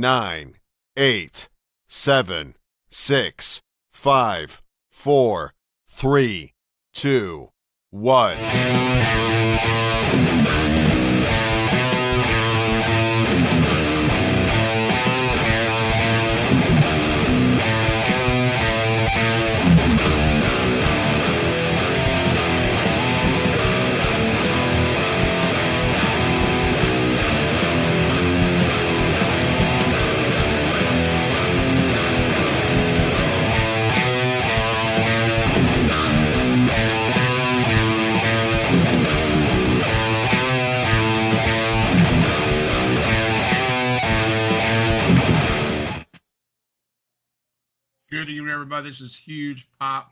9, 8, 7, 6, 5, 4, 3, 2, 1. Good evening, everybody. This is Huge Pop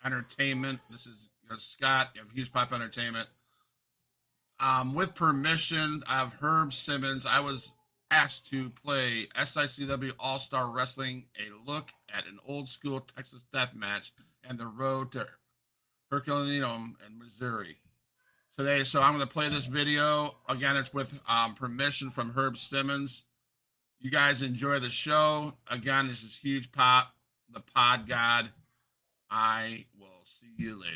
Entertainment. This is Scott of Huge Pop Entertainment. With permission of Herb Simmons, I was asked to play SICW All-Star Wrestling, a look at an old school Texas death match and the road to Herculaneum in Missouri today. So I'm going to play this video. Again, it's with permission from Herb Simmons. You guys enjoy the show. Again, this is Huge Pop, the Pod God. I will see you later.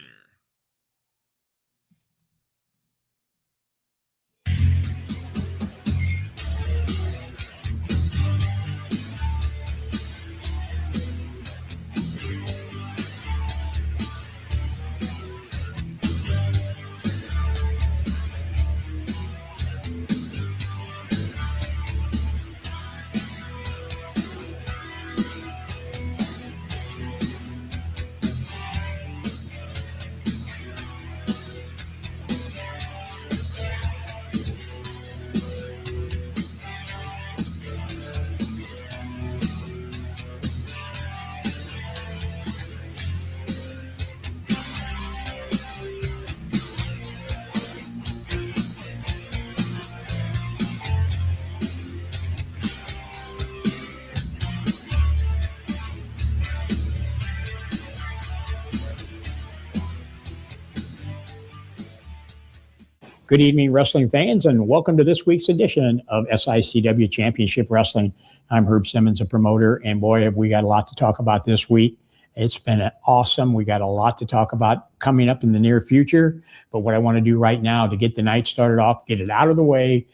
Good evening, wrestling fans, and welcome to this week's edition of SICW Championship Wrestling. I'm Herb Simmons, a promoter, and boy, have we got a lot to talk about this week. It's been awesome. We got a lot to talk about coming up in the near future, but what I want to do right now to get the night started off, get it out of the way,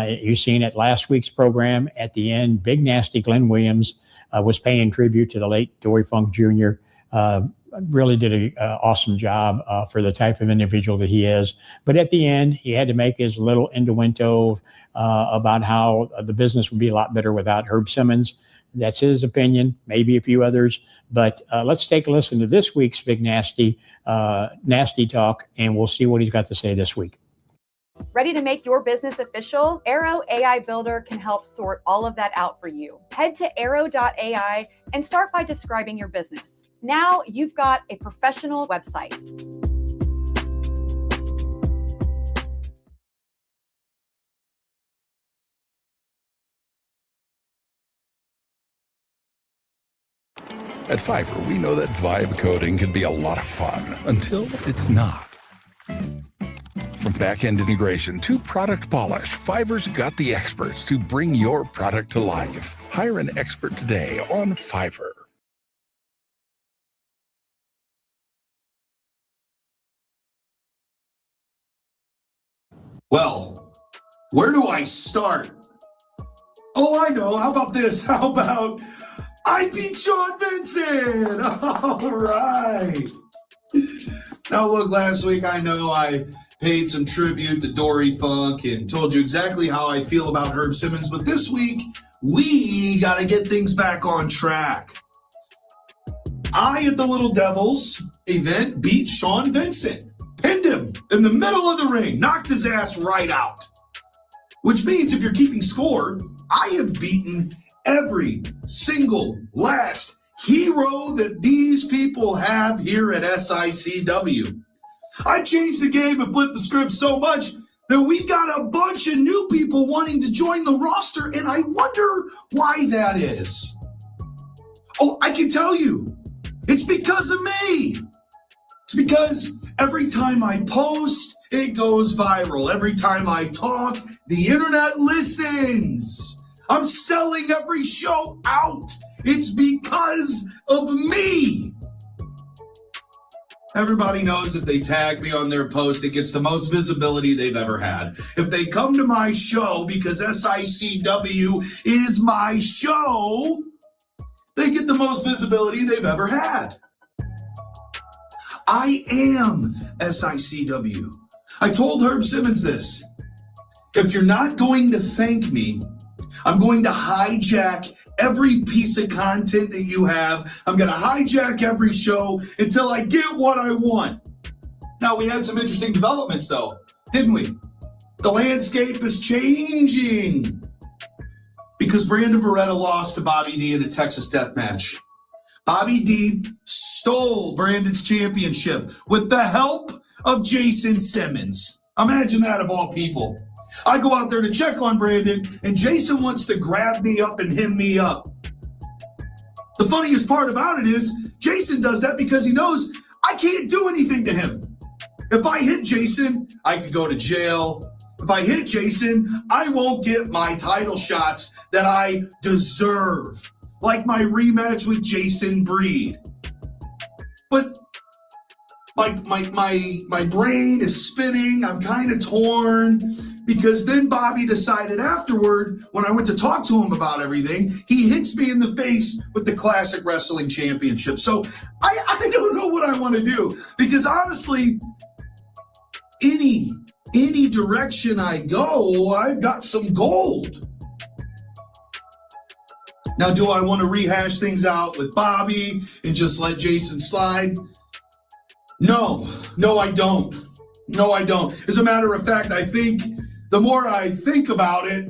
you've seen at last week's program at the end, Big Nasty Glenn Williams was paying tribute to the late Dory Funk Jr., really did an awesome job for the type of individual that he is. But at the end, he had to make his little innuendo about how the business would be a lot better without Herb Simmons. That's his opinion, maybe a few others. But let's take a listen to this week's Big Nasty Talk, and we'll see what he's got to say this week. Ready to make your business official? Arrow AI Builder can help sort all of that out for you. Head to arrow.ai and start by describing your business. Now you've got a professional website. At Fiverr, we know that vibe coding can be a lot of fun until it's not. From back-end integration to product polish, Fiverr's got the experts to bring your product to life. Hire an expert today on Fiverr. Well, where do I start? Oh, I know. How about this? How about I beat Sean Vincent? All right. Now, look, last week I know I paid some tribute to Dory Funk and told you exactly how I feel about Herb Simmons, but this week we got to get things back on track. I, at the Little Devils event, beat Sean Vincent. Pinned him in the middle of the ring, knocked his ass right out. Which means if you're keeping score, I have beaten every single last hero that these people have here at SICW. I changed the game and flipped the script so much that we've got a bunch of new people wanting to join the roster, and I wonder why that is. Oh, I can tell you, it's because of me. It's because every time I post, it goes viral. Every time I talk, the internet listens. I'm selling every show out. It's because of me. Everybody knows if they tag me on their post, it gets the most visibility they've ever had. If they come to my show because SICW is my show, they get the most visibility they've ever had. I am SICW. I told Herb Simmons this. If you're not going to thank me, I'm going to hijack every piece of content that you have. I'm going to hijack every show until I get what I want. Now, we had some interesting developments, though, didn't we? The landscape is changing because Brandon Beretta lost to Bobby D in a Texas death match. Bobby D stole Brandon's championship with the help of Jason Simmons. Imagine that, of all people. I go out there to check on Brandon, and Jason wants to grab me up and hem me up. The funniest part about it is Jason does that because he knows I can't do anything to him. If I hit Jason, I could go to jail. If I hit Jason, I won't get my title shots that I deserve, like my rematch with Jason Breed. But my brain is spinning. I'm kind of torn because then Bobby decided afterward, when I went to talk to him about everything, he hits me in the face with the Classic Wrestling Championship. So I don't know what I want to do because honestly, any direction I go, I've got some gold. Now, do I want to rehash things out with Bobby and just let Jason slide? No, I don't. As a matter of fact, I think the more I think about it,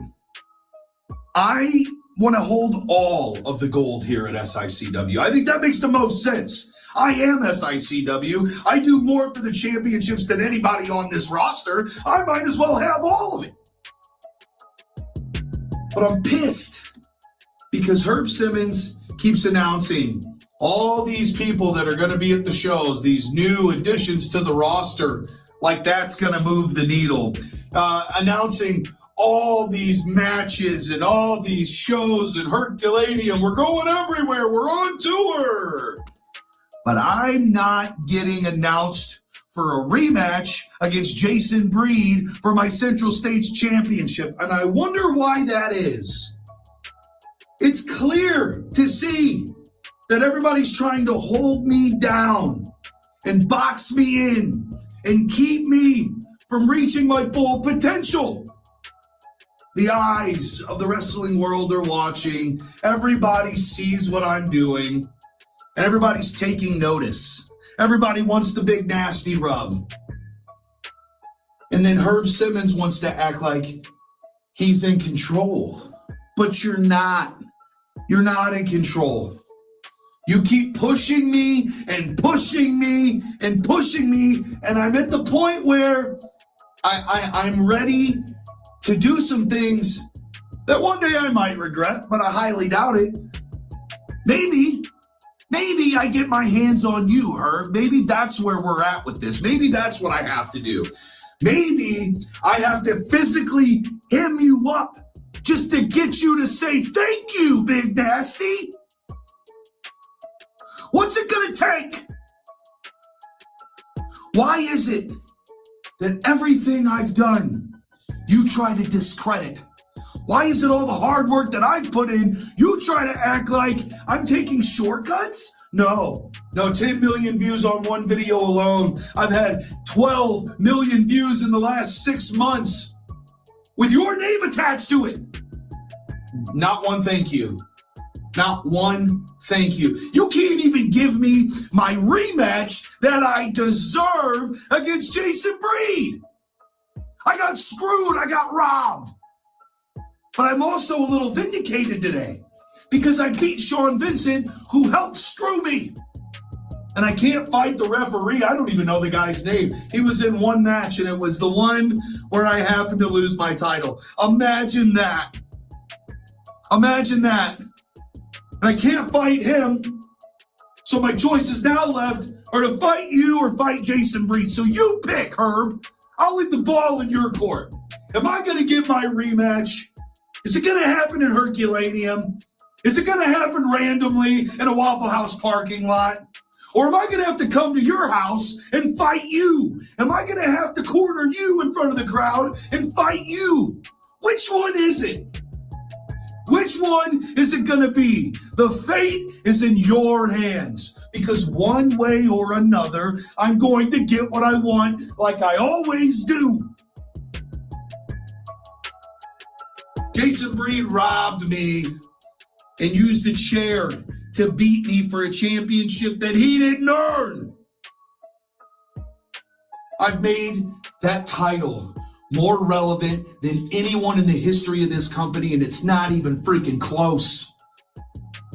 I want to hold all of the gold here at SICW. I think that makes the most sense. I am SICW. I do more for the championships than anybody on this roster. I might as well have all of it. But I'm pissed because Herb Simmons keeps announcing all these people that are going to be at the shows, these new additions to the roster, like that's going to move the needle. Announcing all these matches and all these shows in Herculaneum. We're going everywhere. We're on tour. But I'm not getting announced for a rematch against Jason Breed for my Central States Championship. And I wonder why that is. It's clear to see that everybody's trying to hold me down and box me in and keep me from reaching my full potential. The eyes of the wrestling world are watching. Everybody sees what I'm doing. And everybody's taking notice. Everybody wants the big nasty rub. And then Herb Simmons wants to act like he's in control. But you're not. You're not in control. You keep pushing me and pushing me and pushing me. And I'm at the point where I'm ready to do some things that one day I might regret, but I highly doubt it. Maybe I get my hands on you, Herb. Maybe that's where we're at with this. Maybe that's what I have to do. Maybe I have to physically hem you up just to get you to say thank you, Big Nasty. What's it gonna take? Why is it that everything I've done, you try to discredit? Why is it all the hard work that I've put in, you try to act like I'm taking shortcuts? No, 10 million views on one video alone. I've had 12 million views in the last 6 months with your name attached to it. Not one thank you. Not one thank you. You can't even give me my rematch that I deserve against Jason Breed. I got screwed. I got robbed. But I'm also a little vindicated today because I beat Sean Vincent, who helped screw me. And I can't fight the referee. I don't even know the guy's name. He was in one match, and it was the one where I happened to lose my title. Imagine that. Imagine that. And I can't fight him. So my choices now left are to fight you or fight Jason Breed. So you pick, Herb. I'll leave the ball in your court. Am I going to get my rematch Is it going to happen in Herculaneum? Is it going to happen randomly in a Waffle House parking lot? Or am I going to have to come to your house and fight you? Am I going to have to corner you in front of the crowd and fight you? Which one is it? Which one is it going to be? The fate is in your hands, because one way or another, I'm going to get what I want like I always do. Jason Breed robbed me and used the chair to beat me for a championship that he didn't earn. I've made that title more relevant than anyone in the history of this company, and it's not even freaking close.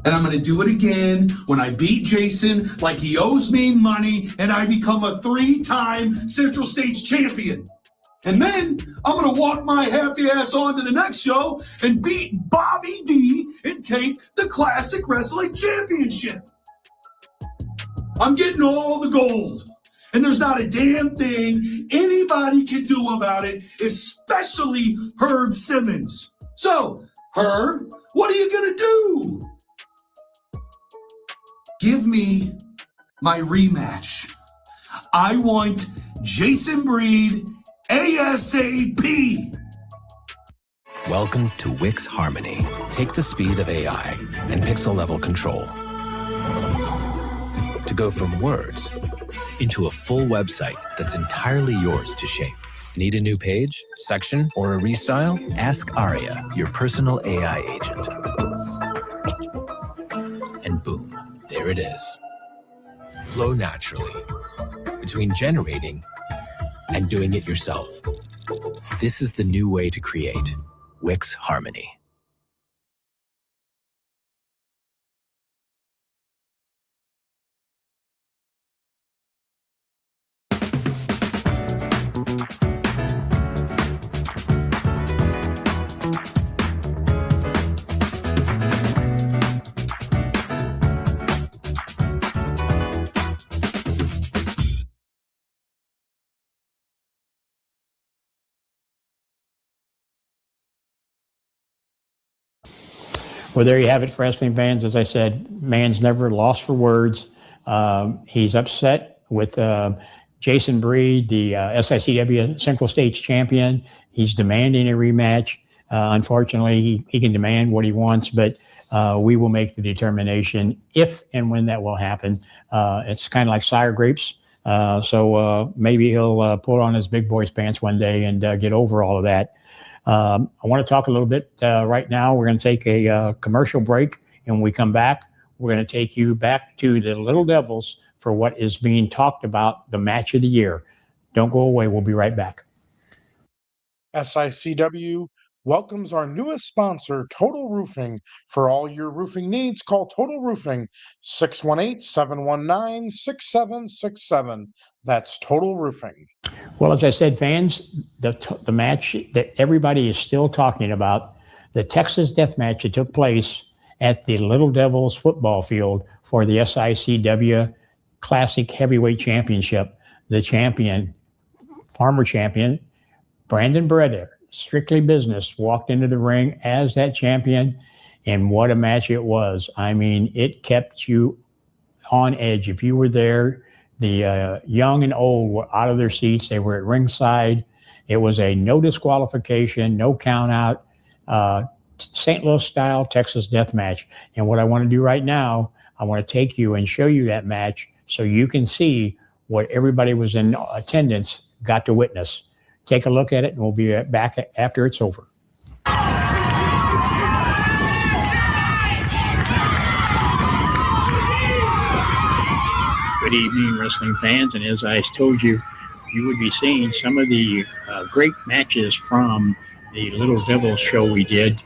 And I'm going to do it again when I beat Jason like he owes me money and I become a 3-time Central States champion. And then I'm going to walk my happy ass on to the next show and beat Bobby D and take the Classic Wrestling Championship. I'm getting all the gold. And there's not a damn thing anybody can do about it, especially Herb Simmons. So, Herb, what are you going to do? Give me my rematch. I want Jason Breed ASAP. Welcome to Wix Harmony. Take the speed of AI and pixel level control to go from words into a full website that's entirely yours to shape. Need a new page, section, or a restyle? Ask Aria, your personal AI agent. And boom, there it is. Flow naturally between generating and doing it yourself. This is the new way to create Wix Harmony. Well, there you have it, wrestling fans. As I said, man's never lost for words. He's upset with Jason Breed, the SICW Central States champion. He's demanding a rematch. Unfortunately, he can demand what he wants, but we will make the determination if and when that will happen. It's kind of like sour grapes. So maybe he'll pull on his big boy's pants one day and get over all of that. I want to talk a little bit right now. We're going to take a commercial break, and when we come back, we're going to take you back to the Little Devils for what is being talked about, the match of the year. Don't go away. We'll be right back. SICW welcomes our newest sponsor, Total Roofing. For all your roofing needs, call Total Roofing, 618-719-6767. That's Total Roofing. Well, as I said, fans, the match that everybody is still talking about, the Texas death match that took place at the Little Devils football field for the SICW Classic Heavyweight Championship. The champion, former champion, Brandon Beretta, Strictly Business, walked into the ring as that champion, and what a match it was. I mean, it kept you on edge. If you were there, the young and old were out of their seats. They were at ringside. It was a no disqualification, no count out, St. Louis style Texas death match. And what I want to do right now, I want to take you and show you that match so you can see what everybody was in attendance got to witness. Take a look at it, and we'll be back after it's over. Good evening, wrestling fans, and as I told you, you would be seeing some of the great matches from the Little Devils show we did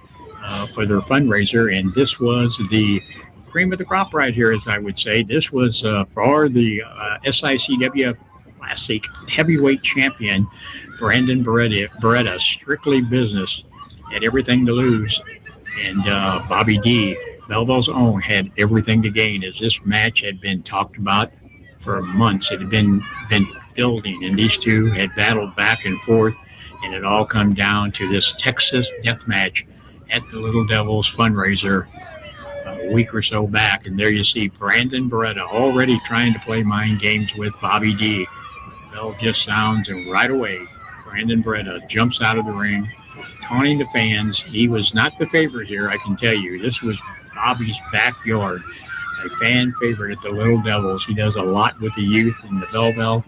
for their fundraiser, and this was the cream of the crop right here, as I would say. This was for the SICW Classic Heavyweight Champion, Brandon Beretta, Strictly Business, had everything to lose, and Bobby D, Belleville's own, had everything to gain, as this match had been talked about for months. It had been building, and these two had battled back and forth, and it all come down to this Texas death match. at the Little Devils fundraiser a week or so back. And there you see Brandon Beretta already trying to play mind games with Bobby D. Bell just sounds, and right away, Brandon Beretta jumps out of the ring, taunting the fans. He was not the favorite here, I can tell you. This was Bobby's backyard, a fan favorite at the Little Devils. He does a lot with the youth in the Belleville,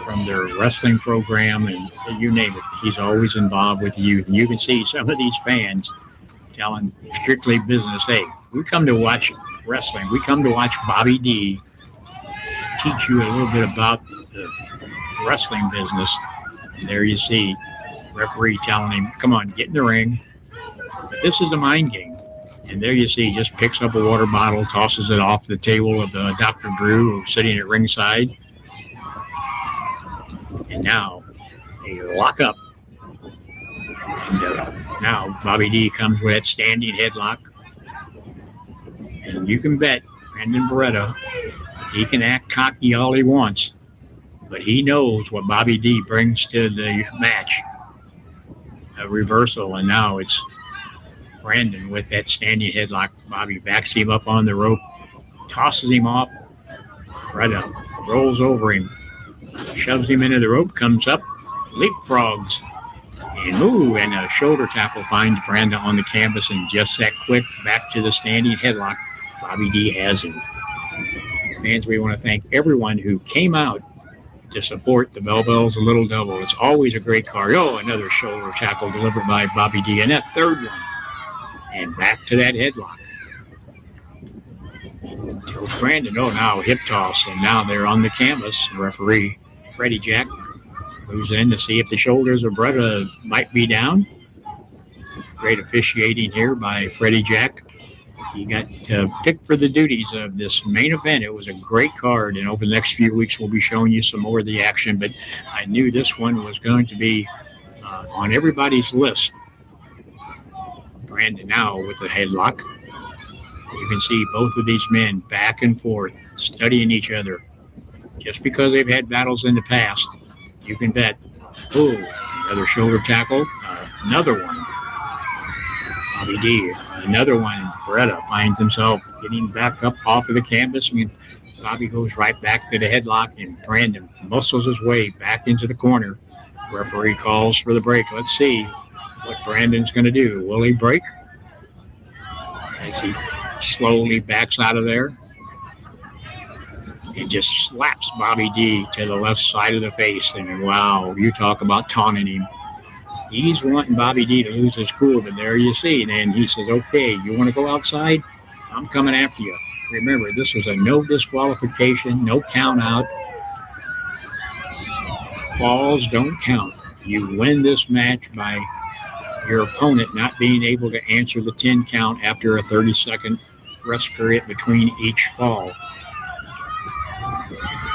from their wrestling program, and you name it. He's always involved with the youth. And you can see some of these fans telling Strictly Business, hey, we come to watch wrestling. We come to watch Bobby D teach you a little bit about the wrestling business. And there you see referee telling him, come on, get in the ring. But this is a mind game. And there you see, he just picks up a water bottle, tosses it off the table of Dr. Drew, who's sitting at ringside. And now they lock up. And now Bobby D comes with that standing headlock. And you can bet Brandon Beretta, he can act cocky all he wants, but he knows what Bobby D brings to the match. A reversal, and now it's Brandon with that standing headlock. Bobby backs him up on the rope, tosses him off. Beretta rolls over him, shoves him into the rope, comes up, leapfrogs, and a shoulder tackle finds Brandon on the canvas, and just that quick back to the standing headlock. Bobby D has him. Fans, we want to thank everyone who came out to support the Belleville's Little Devil. It's always a great card. Oh, another shoulder tackle delivered by Bobby D, and that third one. And back to that headlock. Tells Brandon, now hip toss, and now they're on the canvas. Referee Freddie Jack moves in to see if the shoulders of Beretta might be down. Great officiating here by Freddie Jack. He got picked for the duties of this main event. It was a great card, and over the next few weeks we'll be showing you some more of the action, but I knew this one was going to be on everybody's list. Brandon now with a headlock. You can see both of these men back and forth, studying each other. Just because they've had battles in the past, you can bet, another shoulder tackle, another one. Bobby D, another one. Beretta finds himself getting back up off of the canvas, and Bobby goes right back to the headlock, and Brandon muscles his way back into the corner. Referee calls for the break. Let's see what Brandon's going to do. Will he break? As he slowly backs out of there and just slaps Bobby D to the left side of the face. And wow, you talk about taunting him. He's wanting Bobby D to lose his cool, but there you see. And he says, okay, you want to go outside? I'm coming after you. Remember, this was a no disqualification, no count out. Falls don't count. You win this match by your opponent not being able to answer the 10 count after a 30-second rest period between each fall.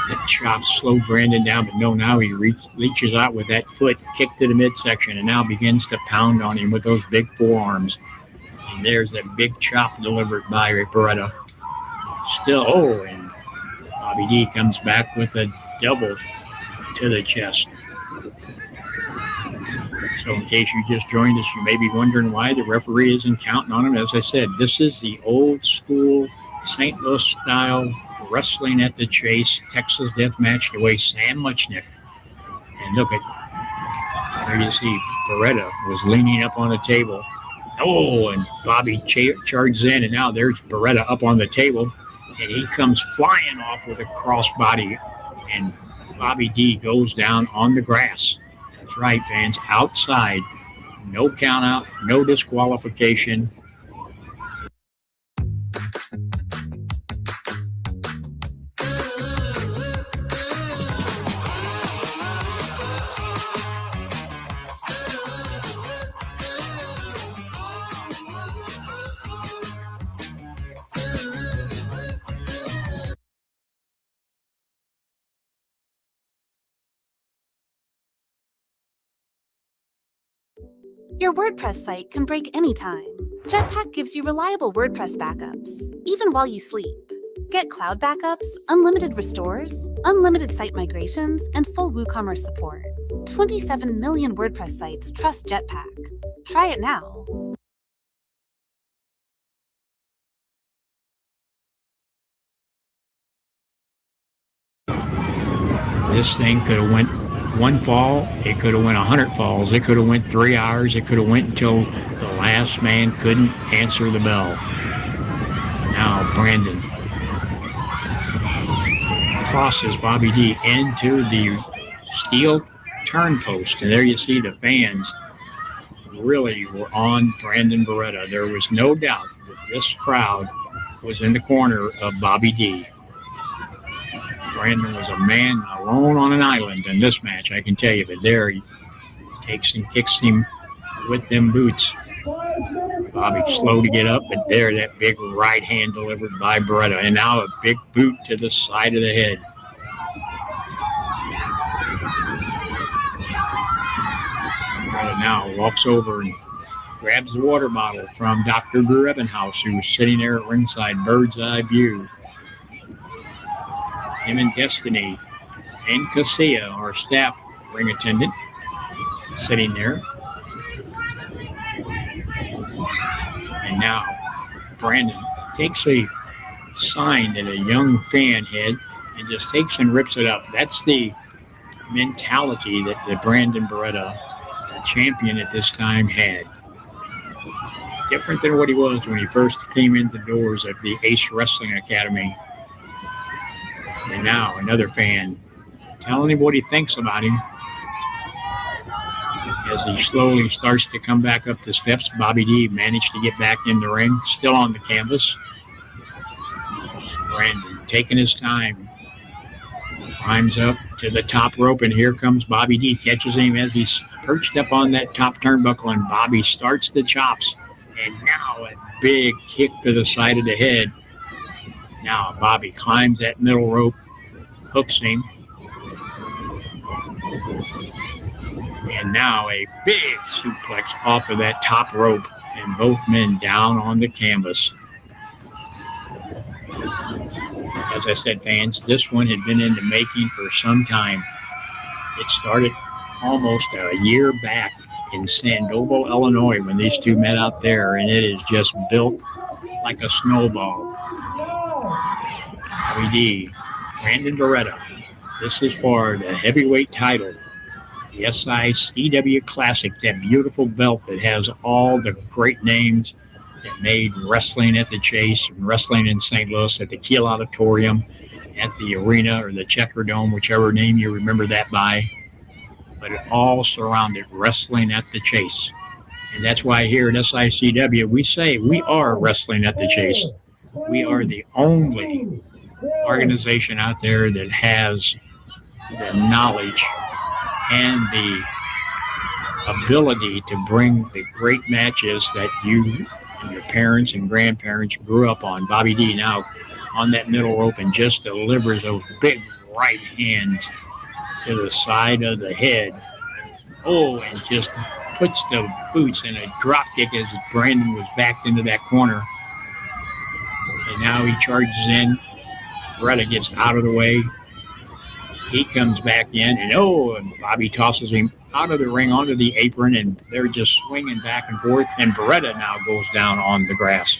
That chop slowed Brandon down, but no, now he reaches out with that foot, kick to the midsection, and now begins to pound on him with those big forearms. And there's that big chop delivered by Beretta. Still, and Bobby D comes back with a double to the chest. So in case you just joined us, you may be wondering why the referee isn't counting on him. As I said, this is the old school St. Louis style wrestling at the chase, Texas death match, the way Sam Muchnick. And look at, there you see Beretta was leaning up on the table. And Bobby charges in, and now there's Beretta up on the table, and he comes flying off with a crossbody, and Bobby D goes down on the grass. That's right, fans, outside. No count out, no disqualification. Your WordPress site can break anytime. Jetpack gives you reliable WordPress backups, even while you sleep. Get cloud backups, unlimited restores, unlimited site migrations, and full WooCommerce support. 27 million WordPress sites trust Jetpack. Try it now. This thing could have went one fall. It could have went 100 falls. It could have went 3 hours. It could have went until the last man couldn't answer the bell. Now Brandon crosses Bobby D into the steel turn post, and there you see the fans really were on Brandon Beretta. There was no doubt that this crowd was in the corner of Bobby D. Brandon was a man alone on an island in this match, I can tell you. But there he takes and kicks him with them boots. Bobby's slow to get up, but there that big right hand delivered by Beretta. And now a big boot to the side of the head. Beretta now walks over and grabs the water bottle from Dr. Grebenhouse, who was sitting there at ringside, bird's eye view. Him and Destiny and Casilla, our staff ring attendant, sitting there. And now Brandon takes a sign that a young fan had and just takes and rips it up. That's the mentality that the Brandon Beretta, the champion at this time, had. Different than what he was when he first came in the doors of the Ace Wrestling Academy. And now another fan telling him what he thinks about him. As he slowly starts to come back up the steps, Bobby D managed to get back in the ring, still on the canvas. Brandon taking his time, climbs up to the top rope, and here comes Bobby D, catches him as he's perched up on that top turnbuckle, and Bobby starts the chops. And now a big kick to the side of the head. Now Bobby climbs that middle rope, hooks him. And now a big suplex off of that top rope, and both men down on the canvas. As I said, fans, this one had been in the making for some time. It started almost a year back in Sandoval, Illinois, when these two met out there, and it is just built like a snowball. Bobby D, Brandon Beretta. This is for the heavyweight title, the SICW Classic, that beautiful belt that has all the great names that made wrestling at the Chase, wrestling in St. Louis at the Kiel Auditorium, at the Arena or the Checker Dome, whichever name you remember that by. But it all surrounded wrestling at the Chase. And that's why here at SICW, we say we are wrestling at the Chase. We are the only organization out there that has the knowledge and the ability to bring the great matches that you and your parents and grandparents grew up on. Bobby D now on that middle rope and just delivers those big right hands to the side of the head. Oh, and just puts the boots in a drop kick as Brandon was backed into that corner. And now he charges in. Beretta gets out of the way. He comes back in, and and Bobby tosses him out of the ring onto the apron, and they're just swinging back and forth. And Beretta now goes down on the grass.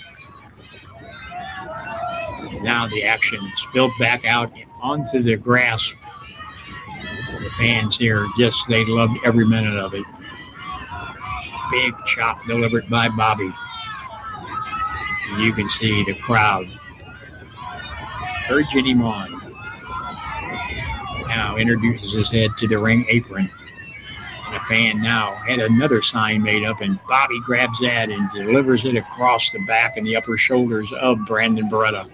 Now the action spilled back out onto the grass. The fans here, they loved every minute of it. Big chop delivered by Bobby. And you can see the crowd urging him on. Now introduces his head to the ring apron. And a fan now had another sign made up, and Bobby grabs that and delivers it across the back and the upper shoulders of Brandon Beretta.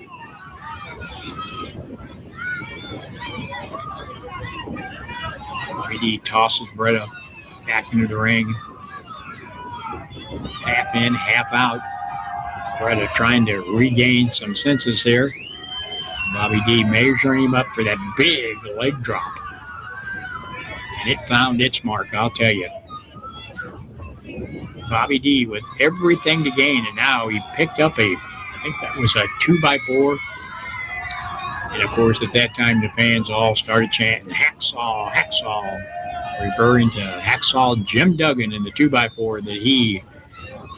Bobby D tosses Beretta back into the ring. Half in, half out. Beretta trying to regain some senses here. Bobby D measuring him up for that big leg drop. And it found its mark, I'll tell you. Bobby D with everything to gain, and now he picked up I think that was a 2x4. And of course, at that time, the fans all started chanting, "Hacksaw, Hacksaw," referring to Hacksaw Jim Duggan in the 2x4 that he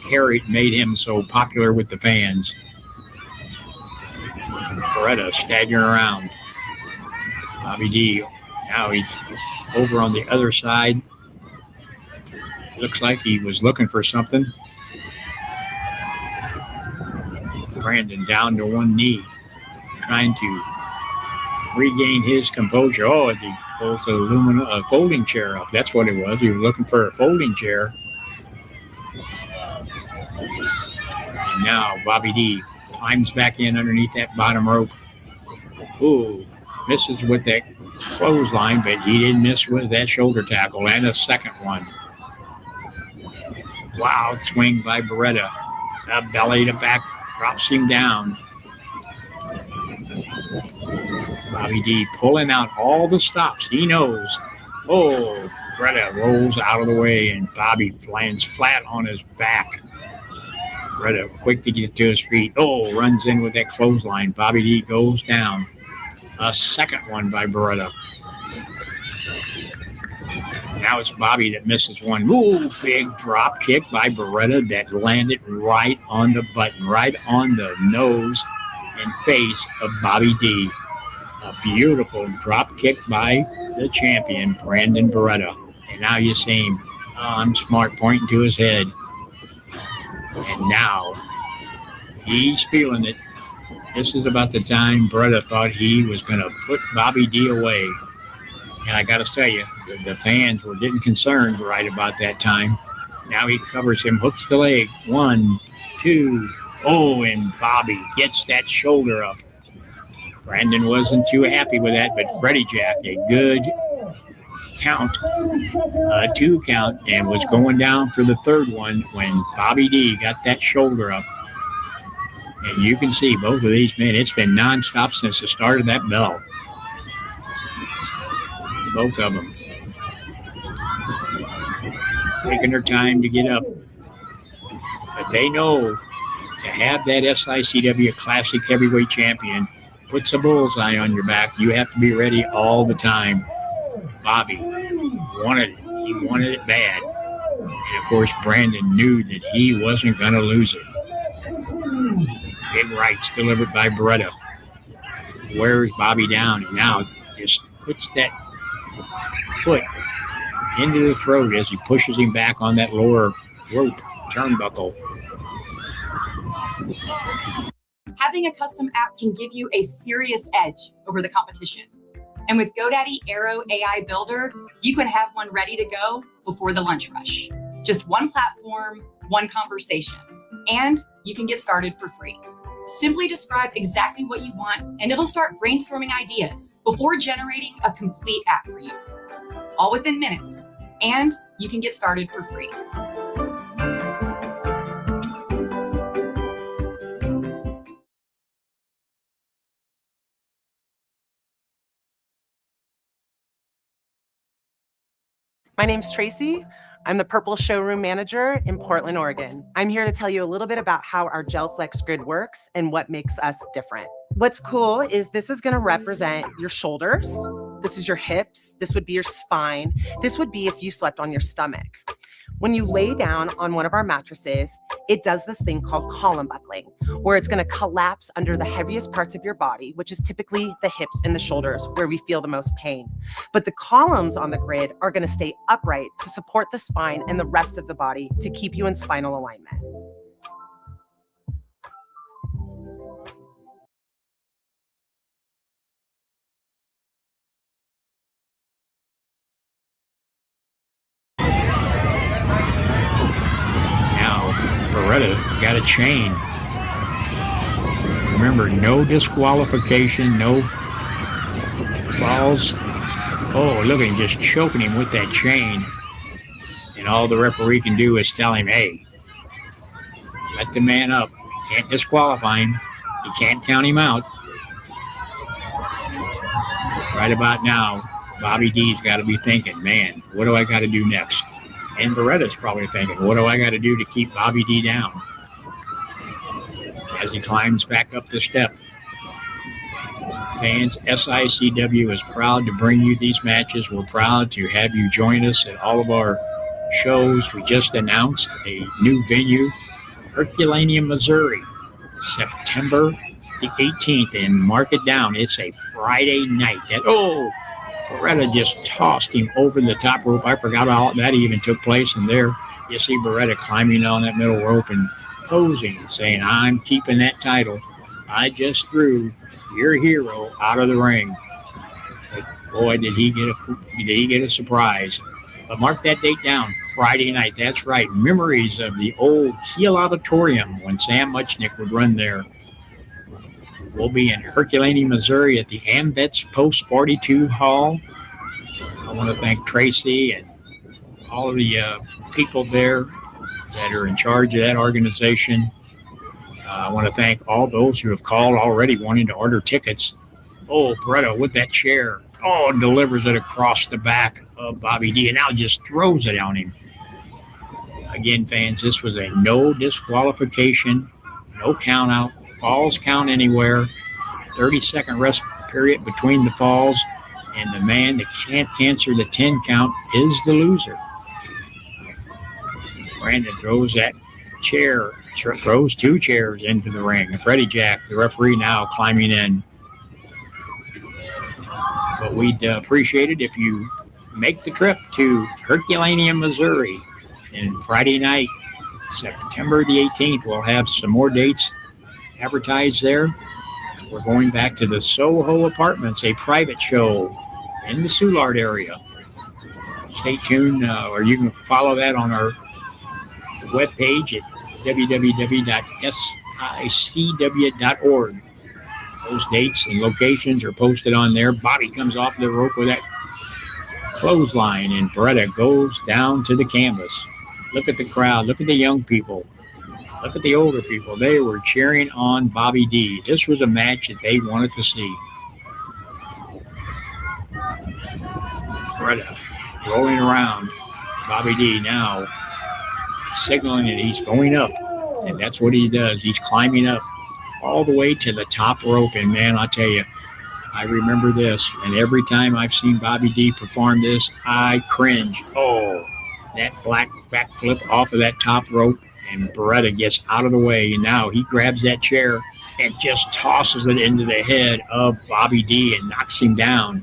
carried, made him so popular with the fans. Beretta staggering around. Bobby D Now he's over on the other side. Looks like he was looking for something. Brandon down to one knee, trying to regain his composure. Oh, as he pulls a folding chair up. That's what it was. He was looking for a folding chair. And now Bobby D climbs back in underneath that bottom rope. Ooh, misses with that clothesline, but he didn't miss with that shoulder tackle and a second one. Wow, swing by Beretta. Belly to back, drops him down. Bobby D pulling out all the stops. He knows. Oh, Beretta rolls out of the way, and Bobby lands flat on his back. Beretta quick to get to his feet. Oh, runs in with that clothesline. Bobby D goes down. A second one by Beretta. Now it's Bobby that misses one. Ooh, big drop kick by Beretta that landed right on the button, right on the nose and face of Bobby D. A beautiful drop kick by the champion, Brandon Beretta. And now you see him, I'm smart, pointing to his head. And now he's feeling it. This is about the time Beretta thought he was going to put Bobby D away. And I got to tell you, the fans were getting concerned right about that time. Now he covers him, hooks the leg. 1, 2. Oh, and Bobby gets that shoulder up. Brandon wasn't too happy with that, but Freddie Jack, a good count, a 2 count, and was going down for the third one when Bobby D got that shoulder up. And you can see both of these men, it's been nonstop since the start of that bell. Both of them taking their time to get up. But they know to have that SICW Classic Heavyweight Champion puts a bullseye on your back. You have to be ready all the time. Bobby wanted it. He wanted it bad. And, of course, Brandon knew that he wasn't going to lose it. Big rights delivered by Beretta. Wears Bobby down and now just puts that foot into the throat as he pushes him back on that lower rope turnbuckle. Having a custom app can give you a serious edge over the competition. And with GoDaddy Aero AI Builder, you can have one ready to go before the lunch rush. Just one platform, one conversation, and you can get started for free. Simply describe exactly what you want, and it'll start brainstorming ideas before generating a complete app for you. All within minutes, and you can get started for free. My name's Tracy. I'm the Purple Showroom Manager in Portland, Oregon. I'm here to tell you a little bit about how our GelFlex grid works and what makes us different. What's cool is this is going to represent your shoulders. This is your hips. This would be your spine. This would be if you slept on your stomach. When you lay down on one of our mattresses, it does this thing called column buckling, where it's going to collapse under the heaviest parts of your body, which is typically the hips and the shoulders, where we feel the most pain. But the columns on the grid are going to stay upright to support the spine and the rest of the body to keep you in spinal alignment. Beretta got a chain. Remember, no disqualification, no falls. Oh, look at him just choking him with that chain. And all the referee can do is tell him, hey, let the man up. You can't disqualify him. You can't count him out. Right about now, Bobby D's got to be thinking, man, what do I got to do next? And Beretta's probably thinking, what do I got to do to keep Bobby D down? As he climbs back up the step. Fans, SICW is proud to bring you these matches. We're proud to have you join us at all of our shows. We just announced a new venue, Herculaneum, Missouri, September the 18th. And mark it down, it's a Friday night. Beretta just tossed him over the top rope. I forgot all that even took place. And there you see Beretta climbing on that middle rope and posing and saying, I'm keeping that title. I just threw your hero out of the ring. But boy, did he get a surprise. But mark that date down, Friday night. That's right. Memories of the old Kiel Auditorium when Sam Muchnick would run there. We'll be in Herculaneum, Missouri at the AMVETS Post 42 Hall. I want to thank Tracy and all of the people there that are in charge of that organization. I want to thank all those who have called already wanting to order tickets. Oh, Beretta with that chair. Oh, delivers it across the back of Bobby D and now just throws it on him. Again, fans, this was a no disqualification, no count out. Falls count anywhere. 30-second rest period between the falls. And the man that can't answer the 10 count is the loser. Brandon throws that chair, throws 2 chairs into the ring. Freddie Jack, the referee, now climbing in. But we'd appreciate it if you make the trip to Herculaneum, Missouri. And Friday night, September the 18th, we'll have some more dates advertised there. We're going back to the Soho Apartments, a private show in the Soulard area. Stay tuned, or you can follow that on our webpage at www.sicw.org. Those dates and locations are posted on there. Bobby comes off the rope with that clothesline, and Beretta goes down to the canvas. Look at the crowd. Look at the young people. Look at the older people. They were cheering on Bobby D. This was a match that they wanted to see. Beretta rolling around. Bobby D now signaling that he's going up. And that's what he does. He's climbing up all the way to the top rope. And, man, I'll tell you, I remember this. And every time I've seen Bobby D perform this, I cringe. Oh, that black backflip off of that top rope. And Beretta gets out of the way, and now he grabs that chair and just tosses it into the head of Bobby D and knocks him down.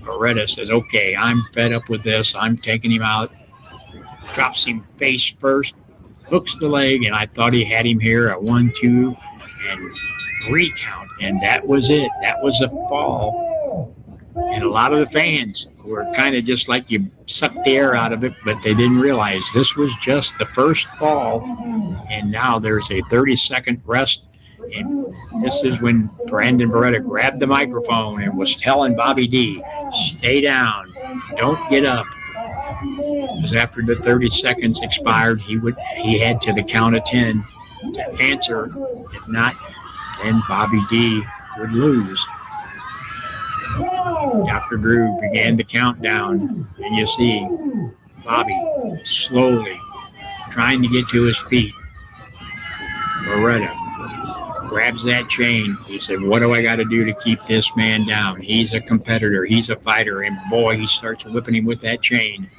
Beretta says, okay, I'm fed up with this. I'm taking him out. Drops him face first, hooks the leg, and I thought he had him here at 1, 2, and 3 count. And that was it. That was a fall. And a lot of the fans were kind of just like you sucked the air out of it, but they didn't realize this was just the first fall. And now there's a 30-second rest. And this is when Brandon Beretta grabbed the microphone and was telling Bobby D, stay down, don't get up. Because after the 30 seconds expired, he had to the count of 10 to answer. If not, then Bobby D would lose. Dr. Drew began the countdown, and you see Bobby slowly trying to get to his feet. Beretta grabs that chain. He said, what do I got to do to keep this man down? He's a competitor. He's a fighter. And boy, he starts whipping him with that chain.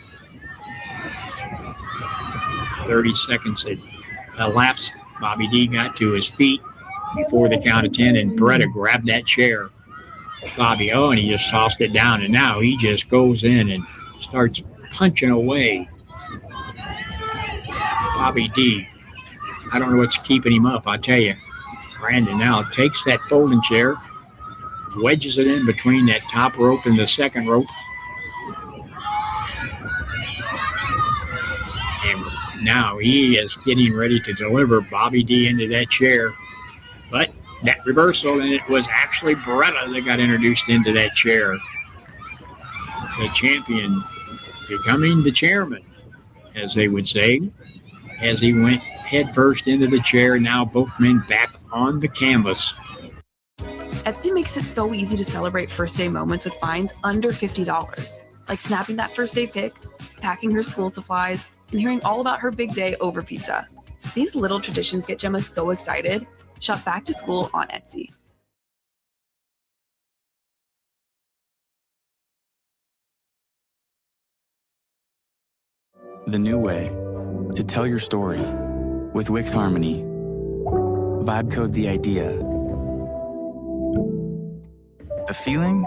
30 seconds had elapsed. Bobby D got to his feet before the count of 10, and Beretta grabbed that chair. Bobby, and he just tossed it down, and now he just goes in and starts punching away. Bobby D, I don't know what's keeping him up, I'll tell you. Brandon now takes that folding chair, wedges it in between that top rope and the second rope. And now he is getting ready to deliver Bobby D into that chair. But that reversal, and it was actually Beretta that got introduced into that chair. The champion becoming the chairman, as they would say, as he went head first into the chair. Now both men back on the canvas. Etsy makes it so easy to celebrate first day moments with finds under $50, like snapping that first day pic, packing her school supplies, and hearing all about her big day over pizza. These little traditions get Gemma so excited. Shop back to school on Etsy. The new way to tell your story with Wix Harmony. Vibe code the idea. The feeling?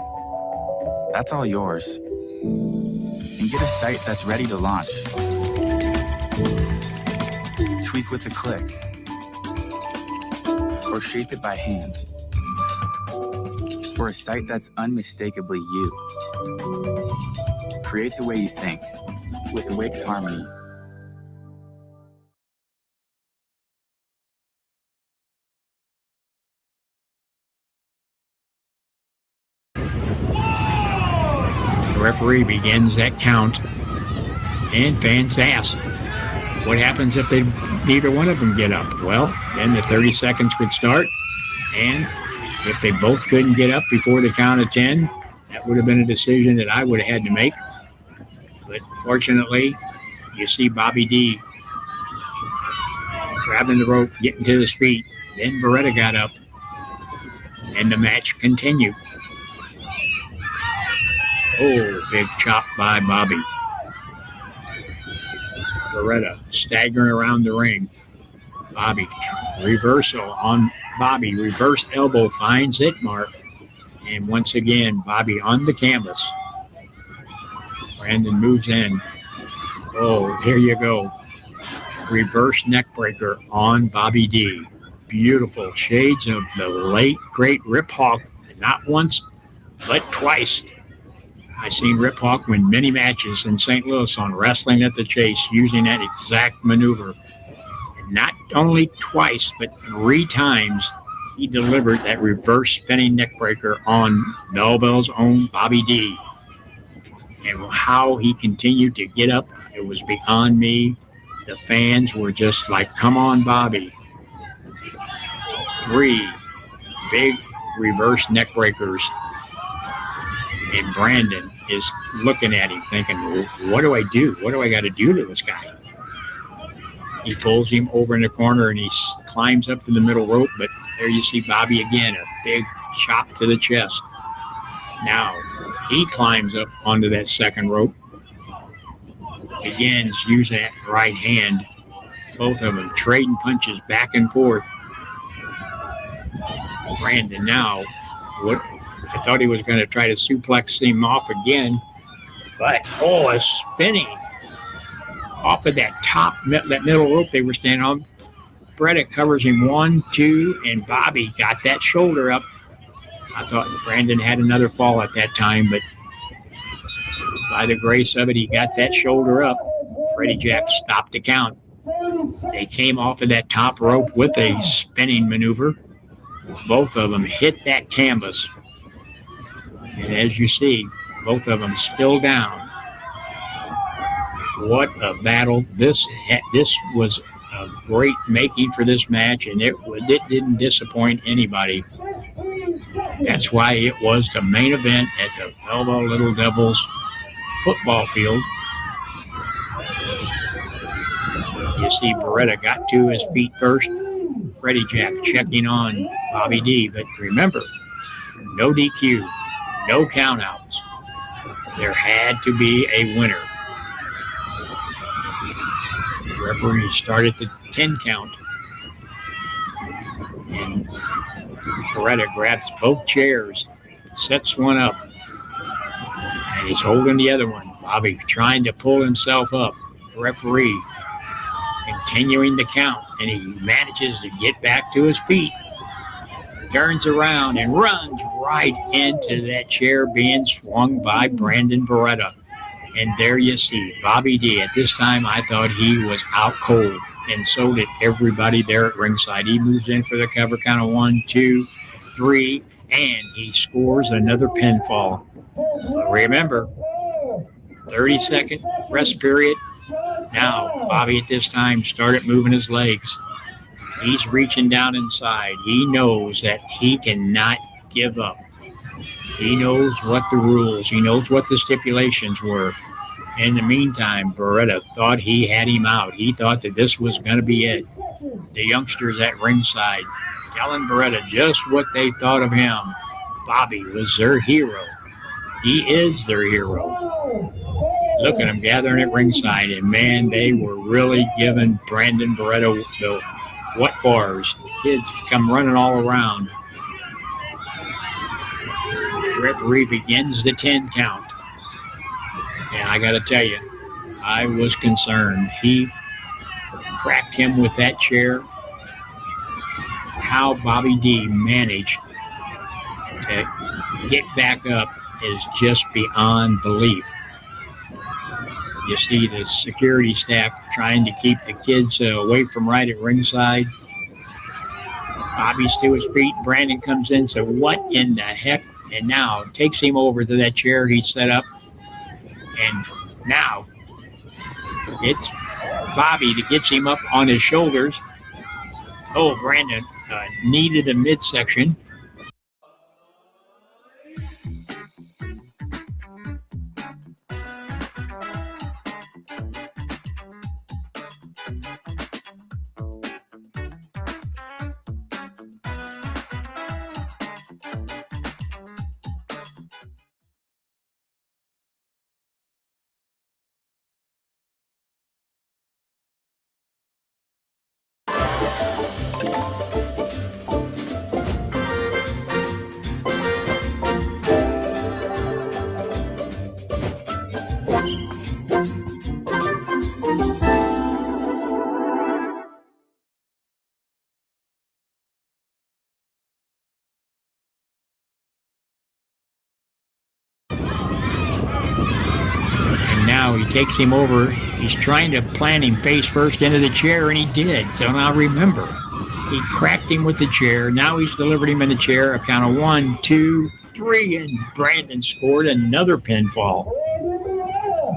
that's all yours. And get a site that's ready to launch. Tweak with a click. Or shape it by hand. For a site that's unmistakably you. Create the way you think with Wix Harmony. The referee begins that count, and fans ask, what happens if neither one of them get up? Well, then the 30 seconds would start, and if they both couldn't get up before the count of 10, that would have been a decision that I would have had to make. But fortunately, you see Bobby D grabbing the rope, getting to his feet. Then Beretta got up, and the match continued. Oh, big chop by Bobby. Beretta staggering around the ring. Bobby, reversal on Bobby. Reverse elbow finds it, Mark. And once again, Bobby on the canvas. Brandon moves in. Oh, here you go. Reverse neck breaker on Bobby D. Beautiful shades of the late, great Rip Hawk. Not once, but twice. I've seen Rip Hawk win many matches in St. Louis on Wrestling at the Chase using that exact maneuver. And not only twice, but 3 times he delivered that reverse spinning neck breaker on Belleville's own Bobby D. And how he continued to get up, it was beyond me. The fans were just like, come on, Bobby. 3 big reverse neck breakers. And Brandon is looking at him thinking, what do I do? What do I got to do to this guy? He pulls him over in the corner and he climbs up to the middle rope, but there you see Bobby again, a big chop to the chest. Now, he climbs up onto that second rope. Again, he's using that right hand. Both of them trading punches back and forth. Brandon now, I thought he was going to try to suplex him off again, but a spinning off of that middle rope they were standing on. Beretta covers him 1, 2, and Bobby got that shoulder up. I thought Brandon had another fall at that time, but by the grace of it, he got that shoulder up. Freddie Jack stopped the count. They came off of that top rope with a spinning maneuver. Both of them hit that canvas. And as you see, both of them still down. What a battle. This was a great making for this match, and it didn't disappoint anybody. That's why it was the main event at the Belleville Little Devils football field. You see Beretta got to his feet first. Freddie Jack checking on Bobby D. But remember, no DQ, no countouts. There had to be a winner. The referee started the 10 count. And Beretta grabs both chairs, sets one up, and he's holding the other one. Bobby trying to pull himself up. The referee continuing the count, and he manages to get back to his feet. Turns around and runs right into that chair being swung by Brandon Beretta. And there you see Bobby D. At this time, I thought he was out cold, and so did everybody there at ringside. He moves in for the cover count of 1, 2, 3, and he scores another pinfall. But remember, 30-second rest period. Now, Bobby at this time started moving his legs. He's reaching down inside. He knows that he cannot give up. He knows what the rules, he knows what the stipulations were. In the meantime, Beretta thought he had him out. He thought that this was going to be it. The youngsters at ringside telling Beretta just what they thought of him. Bobby was their hero. He is their hero. Look at them gathering at ringside, and man, they were really giving Brandon Beretta the what fors. Kids come running all around. The referee begins the 10 count. And I got to tell you, I was concerned. He cracked him with that chair. How Bobby D managed to get back up is just beyond belief. You see the security staff trying to keep the kids away from right at ringside. Bobby's to his feet. Brandon comes in, so what in the heck? And now takes him over to that chair he set up. And now it's Bobby that gets him up on his shoulders. Oh, Brandon knee to the midsection. Now he takes him over. He's trying to plant him face first into the chair, and he did. So now remember, he cracked him with the chair. Now he's delivered him in the chair. A count of 1, 2, 3, and Brandon scored another pinfall.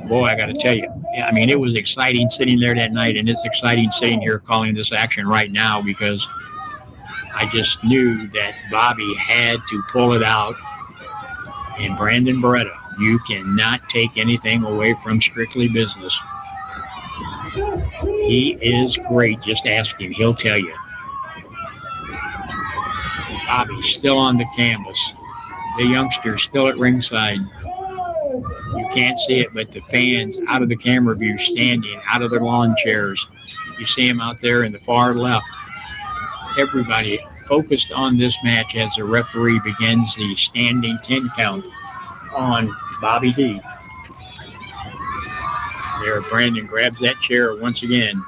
Boy, I got to tell you, I mean, it was exciting sitting there that night, and it's exciting sitting here calling this action right now because I just knew that Bobby had to pull it out. And Brandon Beretta, you cannot take anything away from Strictly Business. He is great. Just ask him. He'll tell you. Bobby's still on the canvas. The youngster's still at ringside. You can't see it, but the fans out of the camera view standing out of their lawn chairs. You see him out there in the far left. Everybody focused on this match as the referee begins the standing 10 count on Bobby D. There, Brandon grabs that chair once again.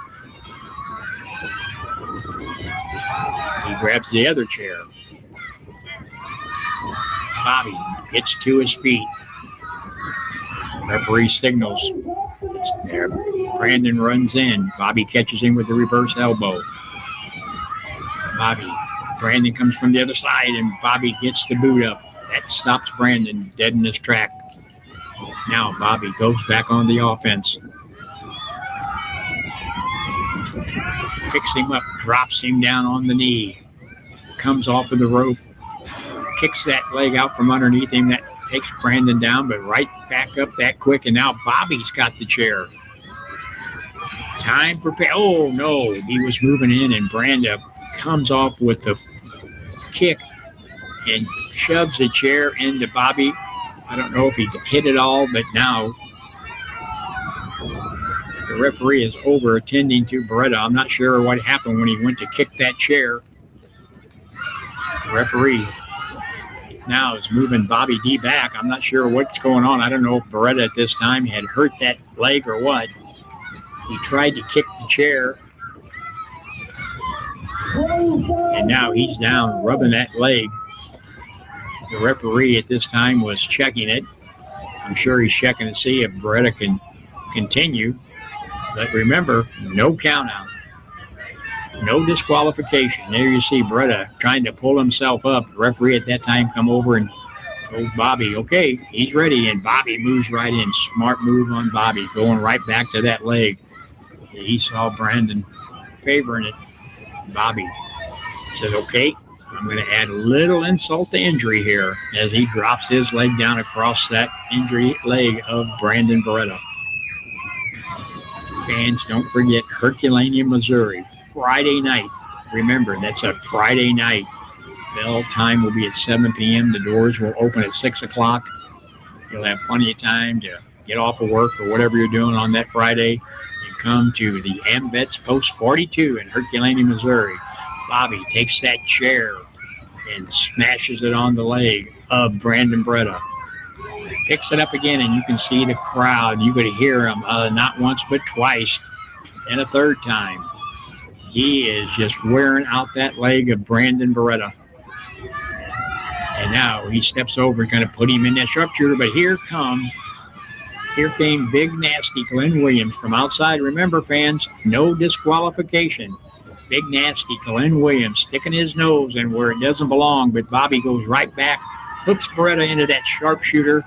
He grabs the other chair. Bobby gets to his feet. Referee signals. It's there. Brandon runs in. Bobby catches him with the reverse elbow. Brandon comes from the other side, and Bobby gets the boot up. That stops Brandon dead in his track. Now Bobby goes back on the offense. Picks him up, drops him down on the knee. Comes off of the rope. Kicks that leg out from underneath him. That takes Brandon down, but right back up that quick. And now Bobby's got the chair. Time for pay. Oh, no. He was moving in, and Brandon comes off with the kick and shoves the chair into Bobby. I don't know if he hit it all, but now the referee is over attending to Beretta. I'm not sure what happened when he went to kick that chair. The referee now is moving Bobby D back. I'm not sure what's going on. I don't know if Beretta at this time had hurt that leg or what. He tried to kick the chair, and now he's down rubbing that leg. The referee at this time was checking it. I'm sure he's checking to see if Beretta can continue. But remember, no count out. No disqualification. There you see Beretta trying to pull himself up. The referee at that time come over and told Bobby, okay, he's ready. And Bobby moves right in. Smart move on Bobby, going right back to that leg. He saw Brandon favoring it. Bobby said, okay, I'm going to add a little insult to injury here as he drops his leg down across that injury leg of Brandon Beretta. Fans, don't forget Herculaneum, Missouri, Friday night. Remember, that's a Friday night. Bell time will be at 7 p.m. The doors will open at 6 o'clock. You'll have plenty of time to get off of work or whatever you're doing on that Friday and come to the AmVets Post 42 in Herculaneum, Missouri. Bobby takes that chair and smashes it on the leg of Brandon Breda. Picks it up again, and you can see the crowd. You could hear him not once but twice, and a third time. He is just wearing out that leg of Brandon Beretta. And now he steps over, going to put him in that sharpshooter, but here came Big Nasty Glenn Williams from outside. Remember, fans, no disqualification. Big Nasty Glenn Williams sticking his nose in where it doesn't belong, but Bobby goes right back, hooks Beretta into that sharpshooter,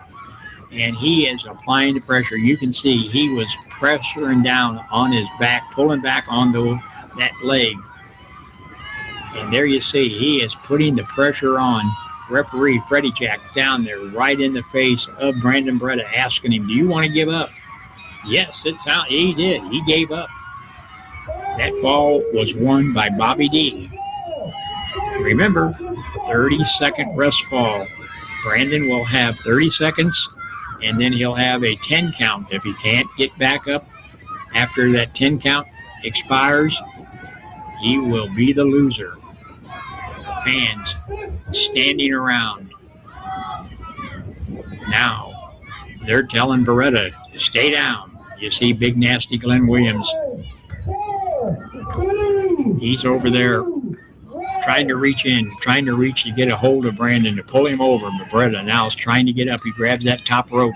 and he is applying the pressure. You can see he was pressuring down on his back, pulling back on that leg. And there you see, he is putting the pressure on. Referee Freddie Jack down there right in the face of Brandon Breda, asking him, do you want to give up? Yes, he did. He gave up. That fall was won by Bobby D. Remember, 30-second rest fall. Brandon will have 30 seconds, and then he'll have a 10 count. If he can't get back up after that 10 count expires, he will be the loser. Fans standing around. Now, they're telling Beretta to stay down. You see Big Nasty Glenn Williams. He's over there trying to reach to get a hold of Brandon to pull him over. But Beretta now is trying to get up. He grabs that top rope.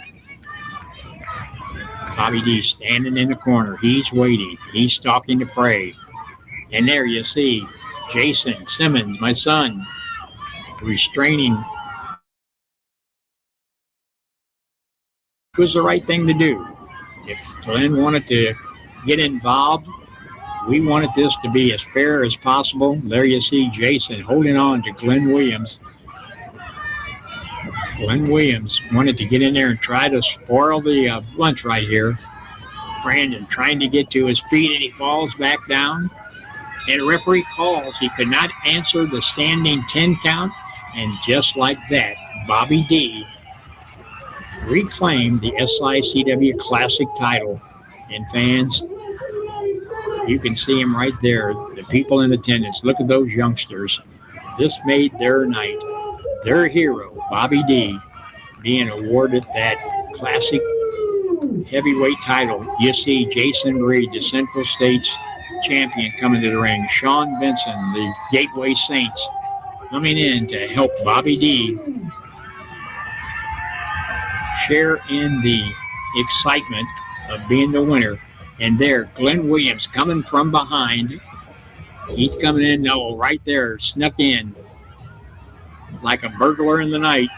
Bobby D standing in the corner. He's waiting. He's stalking the prey. And there you see Jason Simmons, my son, restraining. It was the right thing to do. If Glenn wanted to get involved, we wanted this to be as fair as possible. There you see Jason holding on to Glenn Williams. Glenn Williams wanted to get in there and try to spoil the lunch right here. Brandon trying to get to his feet, and he falls back down. And a referee calls. He could not answer the standing 10 count. And just like that, Bobby D reclaimed the SICW Classic title. And fans, you can see him right there. The people in attendance, look at those youngsters. This made their night. Their hero, Bobby D, being awarded that Classic heavyweight title. You see Jason Reed, the Central States champion, coming to the ring. Sean Benson, the Gateway Saints, coming in to help Bobby D share in the excitement of being the winner. And there, Glenn Williams coming from behind. He's coming in, right there, snuck in like a burglar in the night,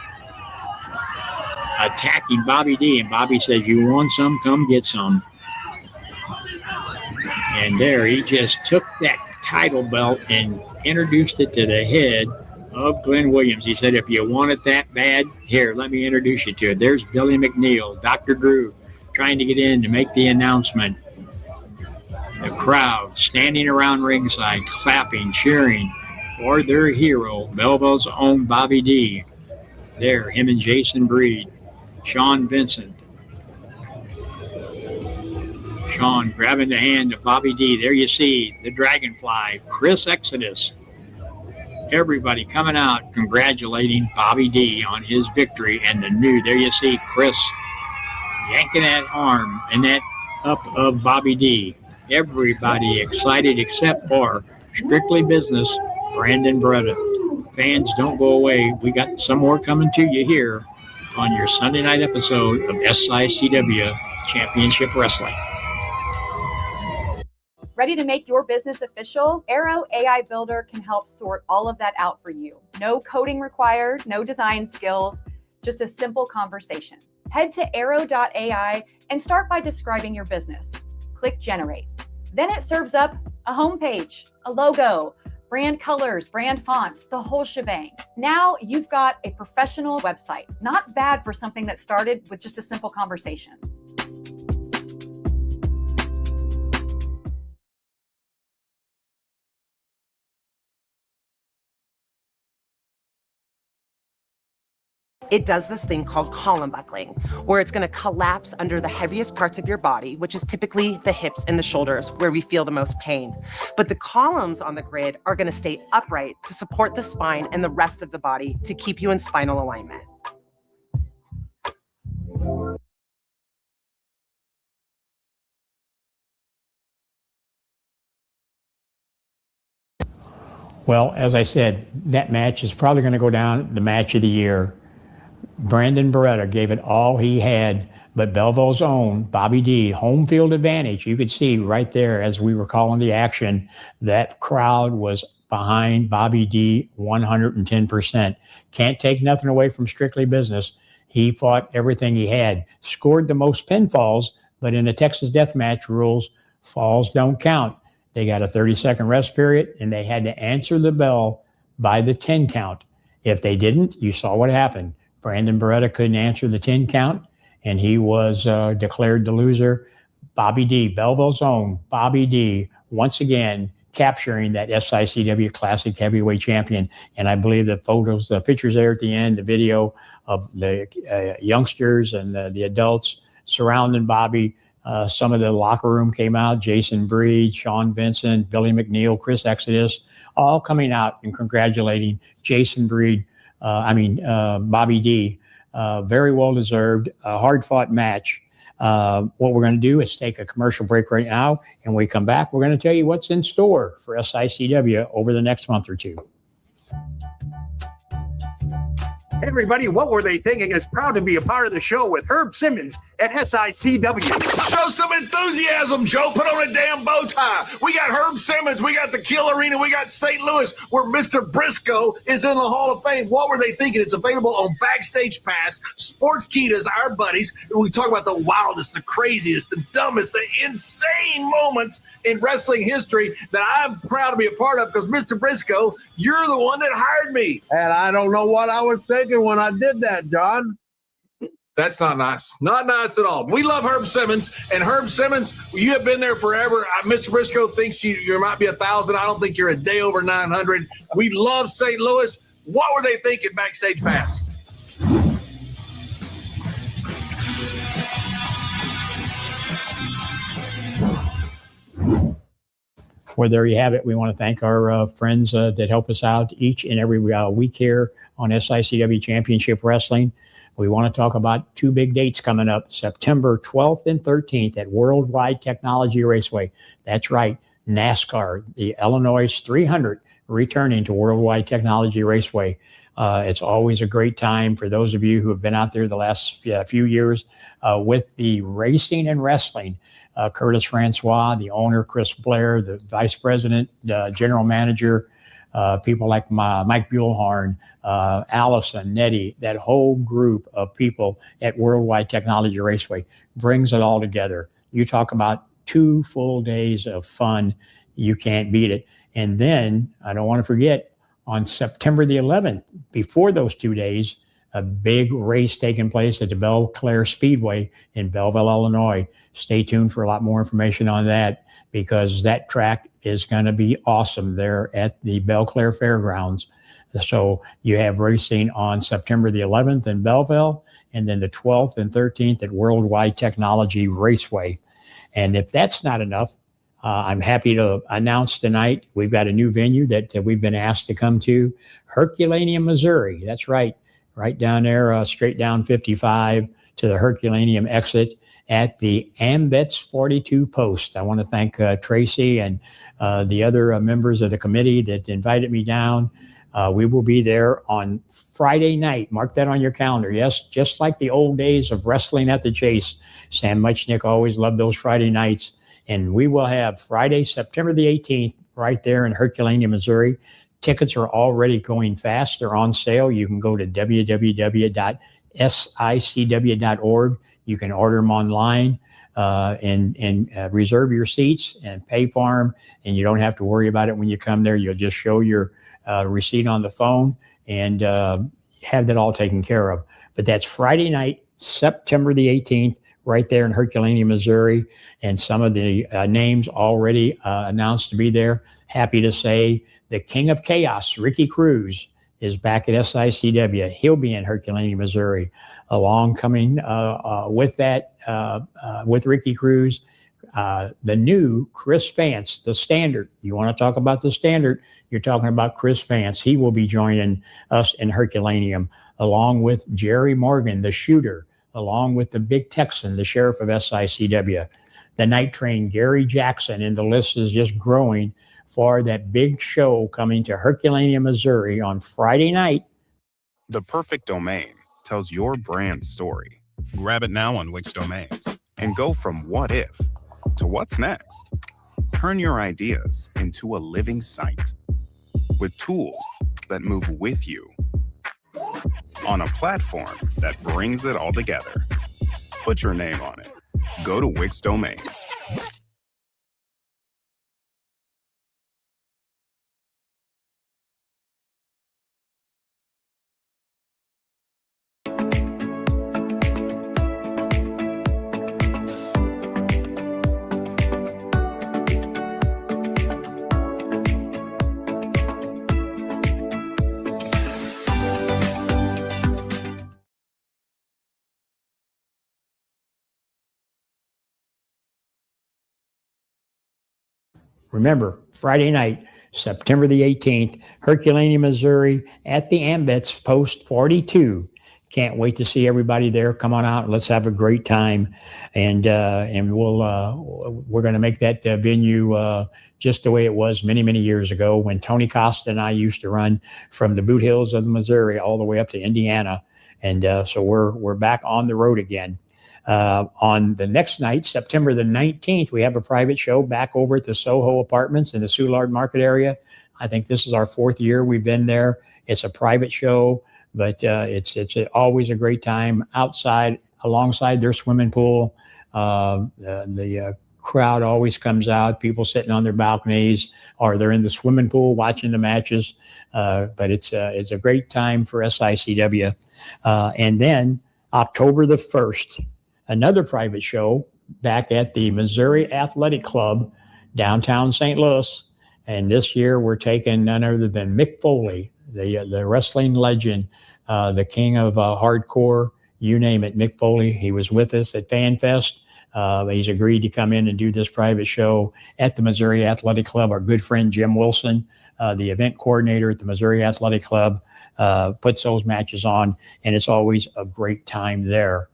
attacking Bobby D. And Bobby says, you want some? Come get some. And there, he just took that title belt and introduced it to the head of Glenn Williams. He said, if you want it that bad, here, let me introduce you to it. There's Billy McNeil, Dr. Drew, trying to get in to make the announcement. The crowd standing around ringside, clapping, cheering for their hero, Belleville's own Bobby D. There, him and Jason Breed, Sean Vincent. Sean grabbing the hand of Bobby D. There you see the Dragonfly, Chris Exodus. Everybody coming out congratulating Bobby D on his victory. And there you see Chris yanking that arm and that up of Bobby D. Everybody excited except for Strictly Business, Brandon Beretta. Fans, don't go away. We got some more coming to you here on your Sunday night episode of SICW Championship Wrestling. Ready to make your business official? Arrow AI Builder can help sort all of that out for you. No coding required, no design skills, just a simple conversation. Head to arrow.ai and start by describing your business. Click Generate. Then it serves up a homepage, a logo, brand colors, brand fonts, the whole shebang. Now you've got a professional website. Not bad for something that started with just a simple conversation. it does this thing called column buckling, where it's going to collapse under the heaviest parts of your body, which is typically the hips and the shoulders, where we feel the most pain. But the columns on the grid are going to stay upright to support the spine and the rest of the body to keep you in spinal alignment. Well, as I said, that match is probably going to go down the match of the year. Brandon Beretta gave it all he had, but Belleville's own Bobby D, home field advantage. You could see right there as we were calling the action, that crowd was behind Bobby D 110%. Can't take nothing away from strictly business. He fought everything he had, scored the most pinfalls, but in the Texas Deathmatch rules, falls don't count. They got a 30-second rest period, and they had to answer the bell by the 10 count. If they didn't, you saw what happened. Brandon Beretta couldn't answer the 10 count, and he was declared the loser. Bobby D, Belleville's own Bobby D, once again capturing that SICW Classic Heavyweight Champion. And I believe the photos, the pictures there at the end, the video of the youngsters and the adults surrounding Bobby. Some of the locker room came out, Jason Breed, Sean Vincent, Billy McNeil, Chris Exodus, all coming out and congratulating Jason Breed, Bobby D. Very well deserved, a hard fought match. What we're going to do is take a commercial break right now, and when we come back, we're going to tell you what's in store for SICW over the next month or two. Hey everybody, What Were They Thinking is proud to be a part of the show with Herb Simmons at SICW. Show some enthusiasm, Joe. Put on a damn bow tie. We got Herb Simmons. We got the Kill Arena. We got St. Louis, where Mr. Briscoe is in the Hall of Fame. What Were They Thinking? It's available on Backstage Pass. Sports Kita's our buddies. We talk about the wildest, the craziest, the dumbest, the insane moments in wrestling history that I'm proud to be a part of because, Mr. Briscoe, you're the one that hired me. And I don't know what I was thinking when I did that, John. That's not nice. Not nice at all. We love Herb Simmons. And Herb Simmons, you have been there forever. Mr. Briscoe thinks you might be 1,000. I don't think you're a day over 900. We love St. Louis. What were they thinking, Backstage Pass? Well, there you have it. We want to thank our friends that help us out each and every week here on SICW Championship Wrestling. We want to talk about two big dates coming up, September 12th and 13th at Worldwide Technology Raceway. That's right, NASCAR, the Illinois 300, returning to Worldwide Technology Raceway. It's always a great time for those of you who have been out there the last few years with the racing and wrestling. Curtis Francois, the owner, Chris Blair, the vice president, general manager, people like Mike Buellhorn, Allison, Nettie, that whole group of people at Worldwide Technology Raceway brings it all together. You talk about 2 full days of fun. You can't beat it. And then, I don't want to forget, on September the 11th, before those 2 days, a big race taking place at the Belle Claire Speedway in Belleville, Illinois. Stay tuned for a lot more information on that because that track is going to be awesome there at the Belle Claire Fairgrounds. So you have racing on September the 11th in Belleville and then the 12th and 13th at Worldwide Technology Raceway. And if that's not enough, I'm happy to announce tonight we've got a new venue that we've been asked to come to, Herculaneum, Missouri. That's right. Right down there, straight down 55 to the Herculaneum exit at the Ambets 42 post. I want to thank Tracy and the other members of the committee that invited me down. We will be there on Friday night. Mark that on your calendar. Yes, just like the old days of wrestling at the Chase. Sam Muchnick always loved those Friday nights. And we will have Friday, September the 18th, right there in Herculaneum, Missouri. Tickets are already going fast. They're on sale. You can go to www.sicw.org. You can order them online and reserve your seats and pay for them. And you don't have to worry about it when you come there. You'll just show your receipt on the phone and have that all taken care of. But that's Friday night, September the 18th, right there in Herculaneum, Missouri. And some of the names already announced to be there. Happy to say the King of Chaos, Ricky Cruz, is back at SICW. He'll be in Herculaneum, Missouri, along coming with Ricky Cruz. The new Chris Vance, the Standard. You want to talk about the Standard? You're talking about Chris Vance. He will be joining us in Herculaneum, along with Jerry Morgan, the shooter, along with the Big Texan, the sheriff of SICW, the Night Train, Gary Jackson, and the list is just growing for that big show coming to Herculaneum, Missouri on Friday night. The perfect domain tells your brand story. Grab it now on Wix Domains and go from what if to what's next. Turn your ideas into a living site with tools that move with you on a platform that brings it all together. Put your name on it. Go to Wix Domains. Remember, Friday night, September the 18th, Herculaneum, Missouri, at the Ambets, Post 42. Can't wait to see everybody there. Come on out and let's have a great time. And we're going to make that venue just the way it was many, many years ago when Tony Costa and I used to run from the Boot Hills of Missouri all the way up to Indiana. And so we're back on the road again. On the next night, September the 19th, we have a private show back over at the Soho Apartments in the Soulard Market area. I think this is our 4th year we've been there. It's a private show, but it's always a great time outside alongside their swimming pool. The crowd always comes out, people sitting on their balconies, or they're in the swimming pool watching the matches. But it's a great time for SICW. And then October the 1st, another private show back at the Missouri Athletic Club, downtown St. Louis. And this year we're taking none other than Mick Foley, the wrestling legend, the king of hardcore, you name it, Mick Foley. He was with us at FanFest. He's agreed to come in and do this private show at the Missouri Athletic Club. Our good friend Jim Wilson, the event coordinator at the Missouri Athletic Club, puts those matches on, and it's always a great time there.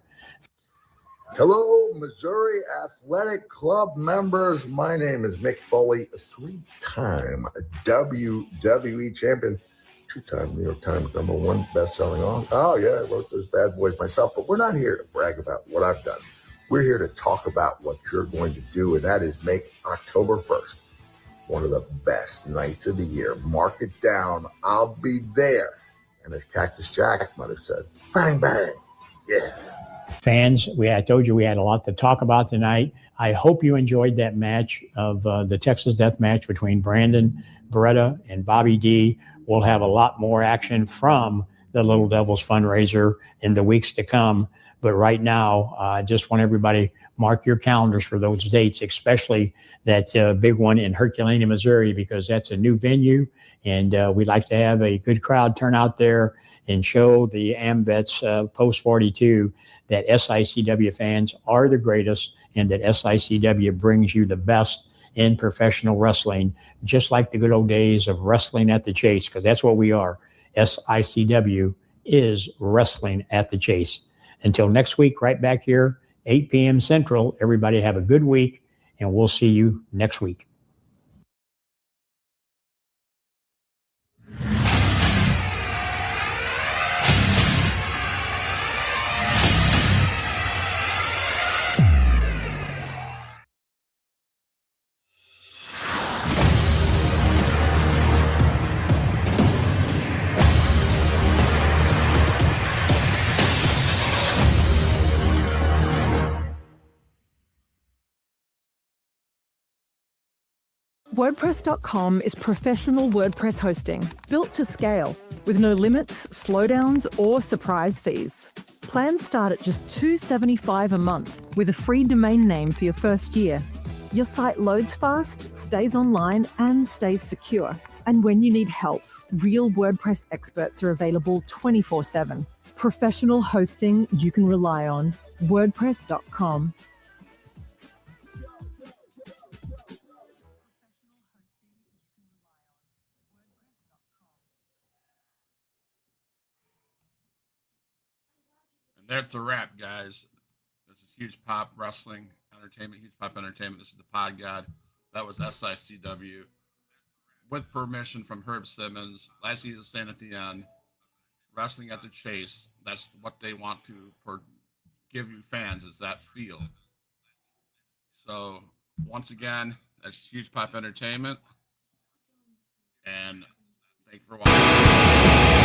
Hello, Missouri Athletic Club members. My name is Mick Foley, a 3-time WWE champion, 2-time New York Times #1 best-selling author. Oh, yeah, I wrote those bad boys myself, but we're not here to brag about what I've done. We're here to talk about what you're going to do, and that is make October 1st one of the best nights of the year. Mark it down. I'll be there. And as Cactus Jack might have said, bang, bang. Yeah. Fans, I told you we had a lot to talk about tonight. I hope you enjoyed that match of the Texas Death Match between Brandon Beretta and Bobby D. We'll have a lot more action from the Little Devils fundraiser in the weeks to come. But right now, I just want everybody mark your calendars for those dates, especially that big one in Herculaneum, Missouri, because that's a new venue. And we'd like to have a good crowd turn out there and show the AMVETS Post 42 that SICW fans are the greatest and that SICW brings you the best in professional wrestling, just like the good old days of wrestling at the Chase, because that's what we are. SICW is wrestling at the Chase. Until next week, right back here, 8 p.m. Central, everybody have a good week, and we'll see you next week. WordPress.com is professional WordPress hosting built to scale with no limits, slowdowns, or surprise fees. Plans start at just $2.75 a month with a free domain name for your first year. Your site loads fast, stays online, and stays secure. And when you need help, Real WordPress experts are available 24/7. Professional hosting you can rely on. WordPress.com. And that's a wrap, guys. This is Huge Pop Wrestling Entertainment, Huge Pop Entertainment. This is the Pod God. That was SICW. With permission from Herb Simmons. Last season stand at the end. Wrestling at the chase. That's what they want to give you fans, is that feel. So, once again, that's Huge Pop Entertainment. And thanks for watching.